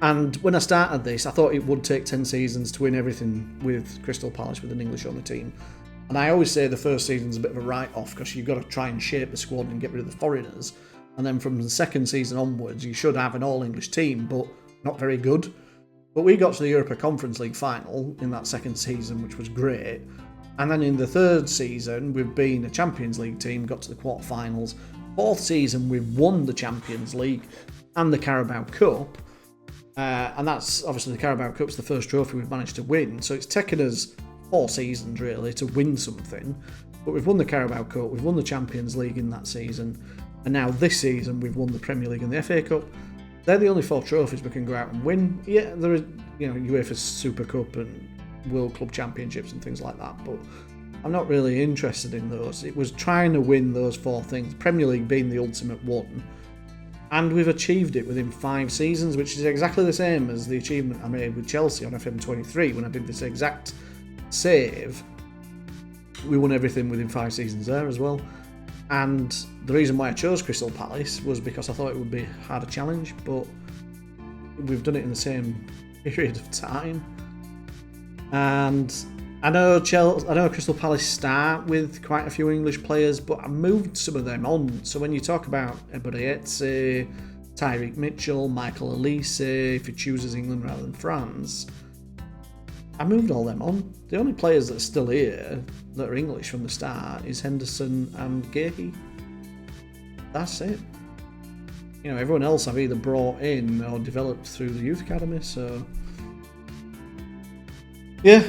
And when I started this, I thought it would take 10 seasons to win everything with Crystal Palace with an English-only team. And I always say the first season's a bit of a write-off, because you've got to try and shape the squad and get rid of the foreigners. And then from the second season onwards, you should have an all-English team, but not very good. But we got to the Europa Conference League final in that second season, which was great. And then in the third season, we've been a Champions League team, got to the quarterfinals. Fourth season, we've won the Champions League and the Carabao Cup. And that's obviously the Carabao Cup's the first trophy we've managed to win. So it's taken us 4 seasons really to win something. But we've won the Carabao Cup, we've won the Champions League in that season. And now this season, we've won the Premier League and the FA Cup. They're the only 4 trophies we can go out and win. Yeah, there is, UEFA's Super Cup and World Club Championships and things like that. But I'm not really interested in those. It was trying to win those 4 things. Premier League being the ultimate one. And we've achieved it within 5 seasons, which is exactly the same as the achievement I made with Chelsea on FM23 when I did this exact save. We won everything within 5 seasons there as well. And the reason why I chose Crystal Palace was because I thought it would be a harder challenge, but we've done it in the same period of time. And I know Crystal Palace start with quite a few English players, but I moved some of them on. So when you talk about Ebereetse, Tyreek Mitchell, Michael Elise, if he chooses England rather than France, I moved all them on. The only players that are still here that are English from the start is Henderson and Gahey. That's it. You know, everyone else I've either brought in or developed through the youth academy. So, yeah,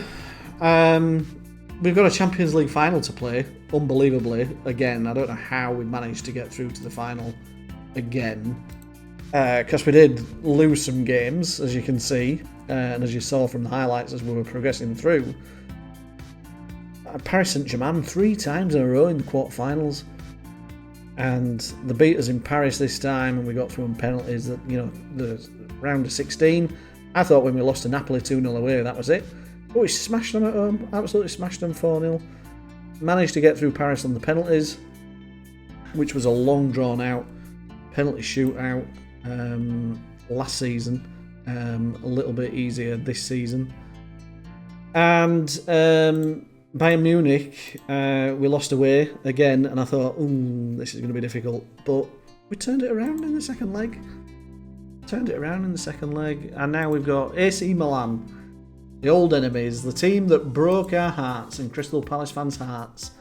we've got a Champions League final to play. Unbelievably, again, I don't know how we managed to get through to the final again, because we did lose some games, as you can see. And as you saw from the highlights as we were progressing through, Paris Saint-Germain 3 times in a row in the quarterfinals, and they beat us in Paris this time, and we got through on penalties. That, you know, the round of 16. I thought when we lost to Napoli 2-0 away, that was it. But we smashed them at home, absolutely smashed them 4-0. Managed to get through Paris on the penalties, which was a long drawn out penalty shootout last season. A little bit easier this season. And Bayern Munich, we lost away again, and I thought, this is going to be difficult. But we turned it around in the second leg. And now we've got AC Milan, the old enemies, the team that broke our hearts and Crystal Palace fans' hearts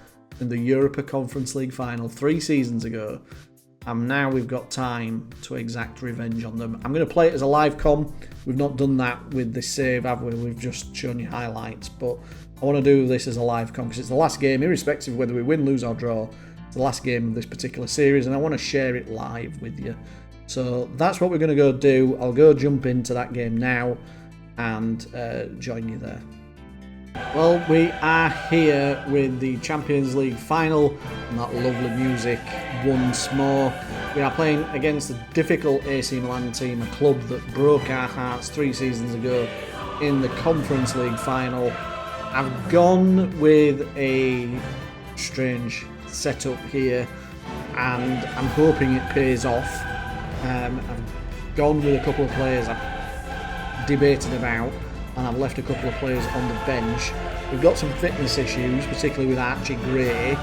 in the Europa Conference League final 3 seasons ago. And now we've got time to exact revenge on them. I'm going to play it as a live com. We've not done that with this save, have we? We've just shown you highlights. But I want to do this as a live com because it's the last game, irrespective of whether we win, lose or draw. It's the last game of this particular series, and I want to share it live with you. So that's what we're going to go do. I'll go jump into that game now and join you there. Well, we are here with the Champions League final and that lovely music once more. We are playing against a difficult AC Milan team, a club that broke our hearts 3 seasons ago in the Conference League final. I've gone with a strange setup here, and I'm hoping it pays off. I've gone with a couple of players I've debated about, and I've left a couple of players on the bench. We've got some fitness issues, particularly with Archie Gray,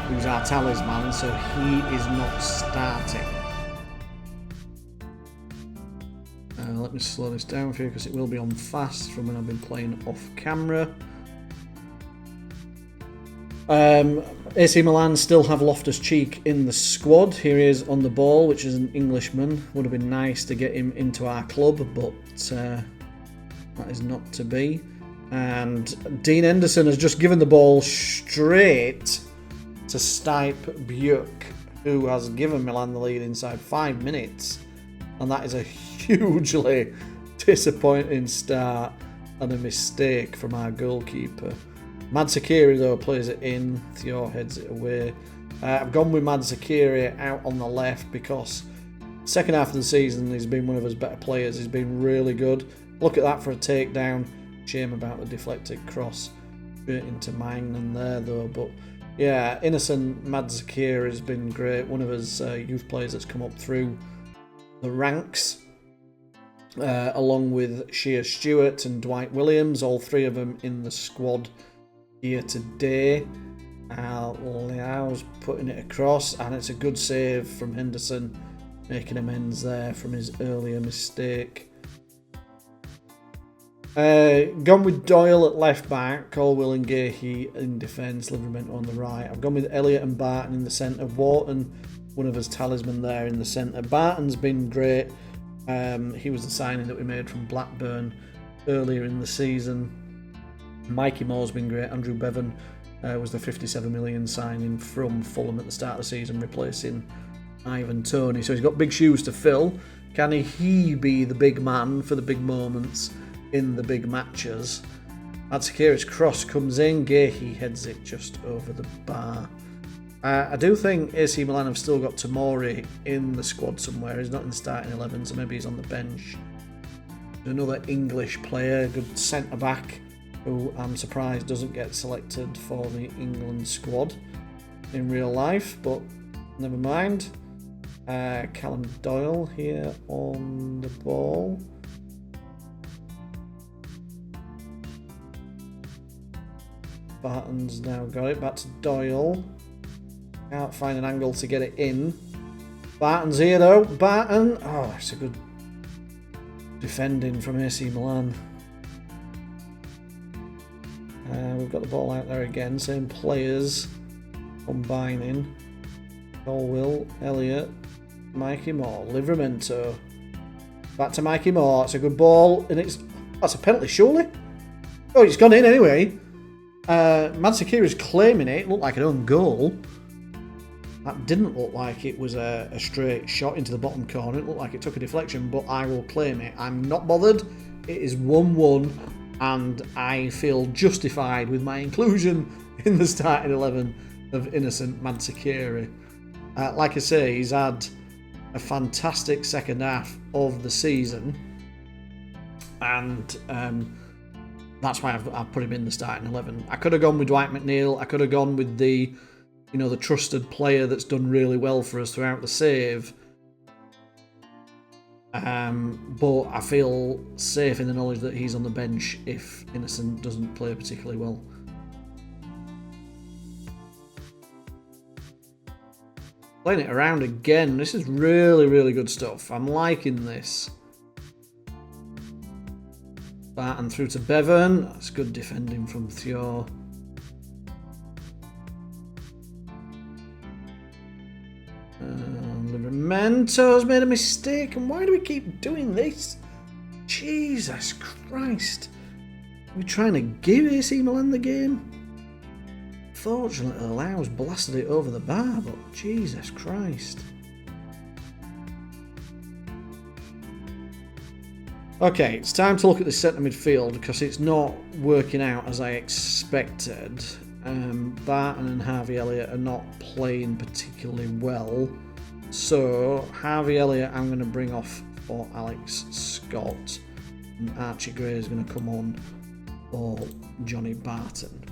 who's our talisman, so he is not starting. Let me slow this down for you because it will be on fast from when I've been playing off camera. AC Milan still have Loftus-Cheek in the squad. Here he is on the ball, which is an Englishman. Would have been nice to get him into our club, but that is not to be. And Dean Henderson has just given the ball straight to Stipe Björk, who has given Milan the lead inside 5 minutes. And that is a hugely disappointing start and a mistake from our goalkeeper. Madzakiri, though, plays it in. Theo heads it away. I've gone with Madzakiri out on the left because second half of the season he's been one of his better players. He's been really good. Look at that for a takedown. Shame about the deflected cross straight into Magnan there, though. But yeah, innocent Madzakiri has been great. One of his youth players that's come up through the ranks, along with Shea Stewart and Dwight Williams, all 3 of them in the squad here today. Leao's putting it across, and it's a good save from Henderson, making amends there from his earlier mistake. Gone with Doyle at left back, Colwill and Gahey in defence, Livramento on the right. I've gone with Elliott and Barton in the centre. Wharton, one of his talisman there in the centre. Barton's been great. He was the signing that we made from Blackburn earlier in the season. Mikey Moore's been great. Andrew Bevan was the 57 million signing from Fulham at the start of the season, replacing Ivan Toney. So he's got big shoes to fill. Can he be the big man for the big moments in the big matches? Madzakiri's cross comes in. Gahey heads it just over the bar. I do think AC Milan have still got Tomori in the squad somewhere. He's not in the starting 11, so maybe he's on the bench. Another English player, good centre-back, who I'm surprised doesn't get selected for the England squad in real life, but Never mind. Callum Doyle here on the ball. Barton's now got it. Back to Doyle. Can't find an angle to get it in. Barton's here though. Barton. Oh, it's a good defending from AC Milan. We've got the ball out there again. Same players combining. Colwill, Elliott, Mikey Moore, Livramento. Back to Mikey Moore. It's a good ball, and that's a penalty, surely. Oh, it's gone in anyway. Mansakira's claiming it. It looked like an own goal. That didn't look like it was a straight shot into the bottom corner. It looked like it took a deflection, but I will claim it. I'm not bothered. It is 1-1, and I feel justified with my inclusion in the starting 11 of innocent Mansakira. Like I say, he's had a fantastic second half of the season, and that's why I've put him in the starting 11. I could have gone with Dwight McNeil. I could have gone with the trusted player that's done really well for us throughout the save. But I feel safe in the knowledge that he's on the bench if Innocent doesn't play particularly well. Playing it around again. This is really, really good stuff. I'm liking this. Barton through to Bevan. That's good defending from Thior. Livramento's made a mistake, and why do we keep doing this? Jesus Christ. Are we trying to give AC Milan the game? Fortunately, Lau's blasted it over the bar, but Jesus Christ. Okay, it's time to look at the centre midfield because it's not working out as I expected. Barton and Harvey Elliott are not playing particularly well. So, Harvey Elliott I'm going to bring off for Alex Scott. And Archie Gray is going to come on for Johnny Barton.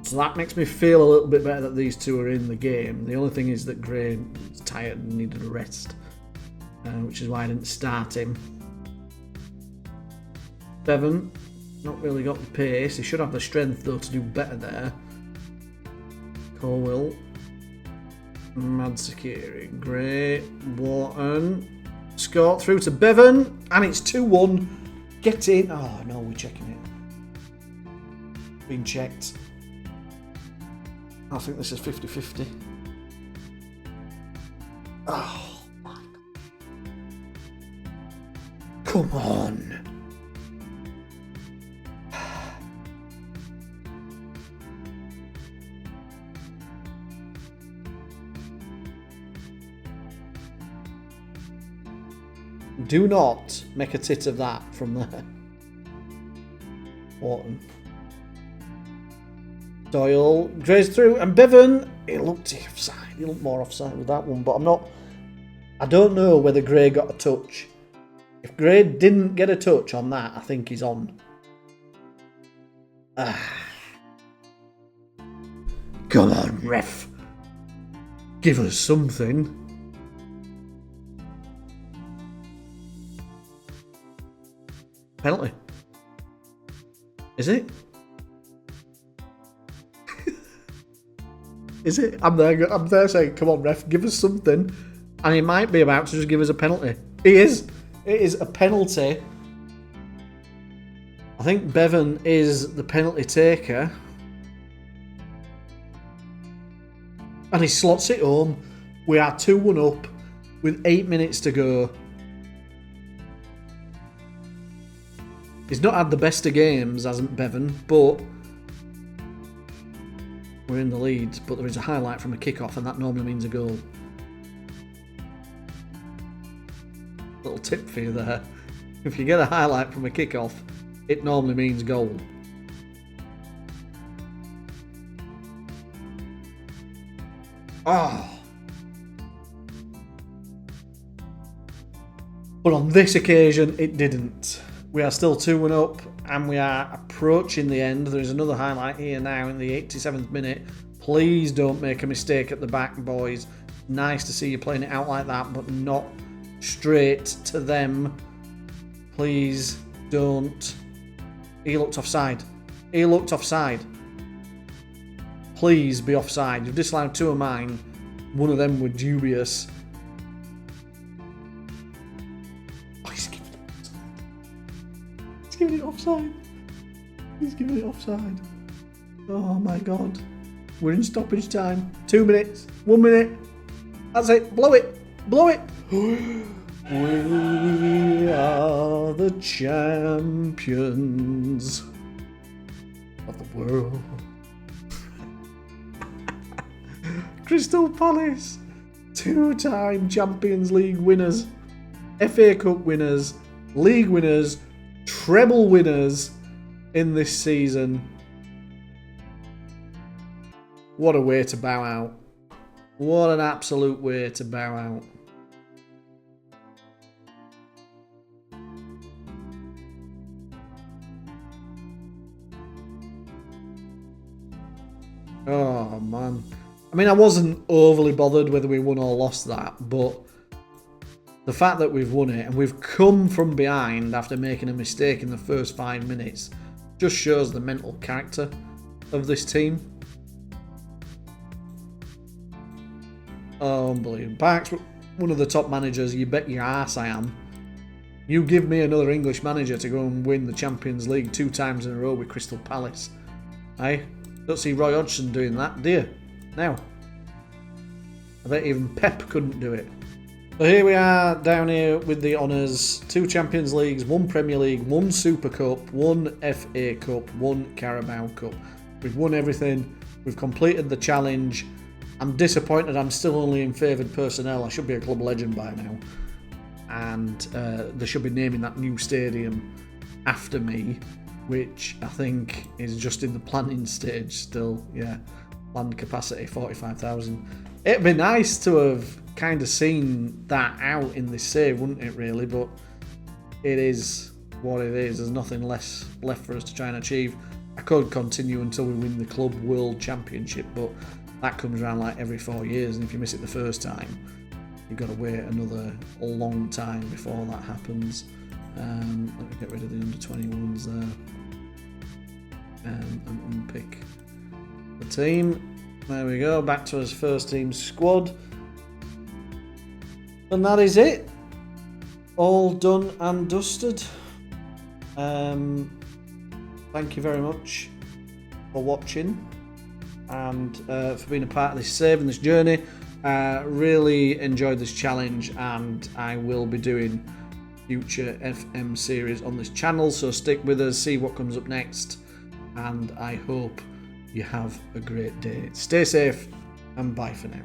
So that makes me feel a little bit better that these two are in the game. The only thing is that Gray is tired and needed a rest. Which is why I didn't start him. Bevan, not really got the pace. He should have the strength though to do better there. Colwill, Mansakira, Gray, Wharton, Scott through to Bevan, and it's 2-1. Get in. Oh no, we're checking it. Being checked. I think this is 50-50. Oh. Come on. Do not make a tit of that from there. Wharton. Doyle. Gray's through. And Bevan. He looked offside. He looked more offside with that one. But I don't know whether Gray got a touch. If Gray didn't get a touch on that, I think he's on. Come on, ref. Give us something. Penalty. Is it? Is it? I'm there saying, come on, ref, give us something. And he might be about to just give us a penalty. He is. It is a penalty. I think Bevan is the penalty taker. And he slots it home. We are 2-1 up with 8 minutes to go. He's not had the best of games, hasn't Bevan, but we're in the lead. But there is a highlight from a kick-off, and that normally means a goal. Little tip for you there. If you get a highlight from a kick-off, it normally means goal. Oh. But on this occasion, it didn't. We are still 2-1 up, and we are approaching the end. There is another highlight here now in the 87th minute. Please don't make a mistake at the back, boys. Nice to see you playing it out like that, but not straight to them. Please don't. He looked offside. He looked offside. Please be offside. You've disallowed 2 of mine. One of them were dubious. Oh, he's giving it offside. He's giving it offside. Oh my god. We're in stoppage time. 2 minutes. 1 minute. That's it. Blow it. Blow it. We are the champions of the world. Crystal Palace, 2-time Champions League winners, FA Cup winners, league winners, treble winners in this season. What a way to bow out. What an absolute way to bow out. Oh, man. I mean, I wasn't overly bothered whether we won or lost that, but the fact that we've won it and we've come from behind after making a mistake in the first 5 minutes just shows the mental character of this team. Oh, unbelievable. Barks, one of the top managers, you bet your ass I am. You give me another English manager to go and win the Champions League 2 times in a row with Crystal Palace. Aye? Don't see Roy Hodgson doing that, do you? Now, I bet even Pep couldn't do it. So here we are down here with the honours. 2 Champions Leagues, 1 Premier League, 1 Super Cup, 1 FA Cup, 1 Carabao Cup. We've won everything. We've completed the challenge. I'm disappointed I'm still only in favoured personnel. I should be a club legend by now. And they should be naming that new stadium after me, which I think is just in the planning stage still. Yeah, planned capacity 45,000. It'd be nice to have kind of seen that out in this save, wouldn't it really? But it is what it is. There's nothing less left for us to try and achieve. I could continue until we win the Club World Championship, but that comes around like every 4 years, and if you miss it the first time, you've got to wait another long time before that happens. Let me get rid of the under-21s there and unpick the team. There we go, back to his first team squad. And that is it. All done and dusted. Thank you very much for watching and for being a part of this save and this journey. Really enjoyed this challenge, and I will be doing future FM series on this channel, so stick with us, see what comes up next, and I hope you have a great day. Stay safe and bye for now.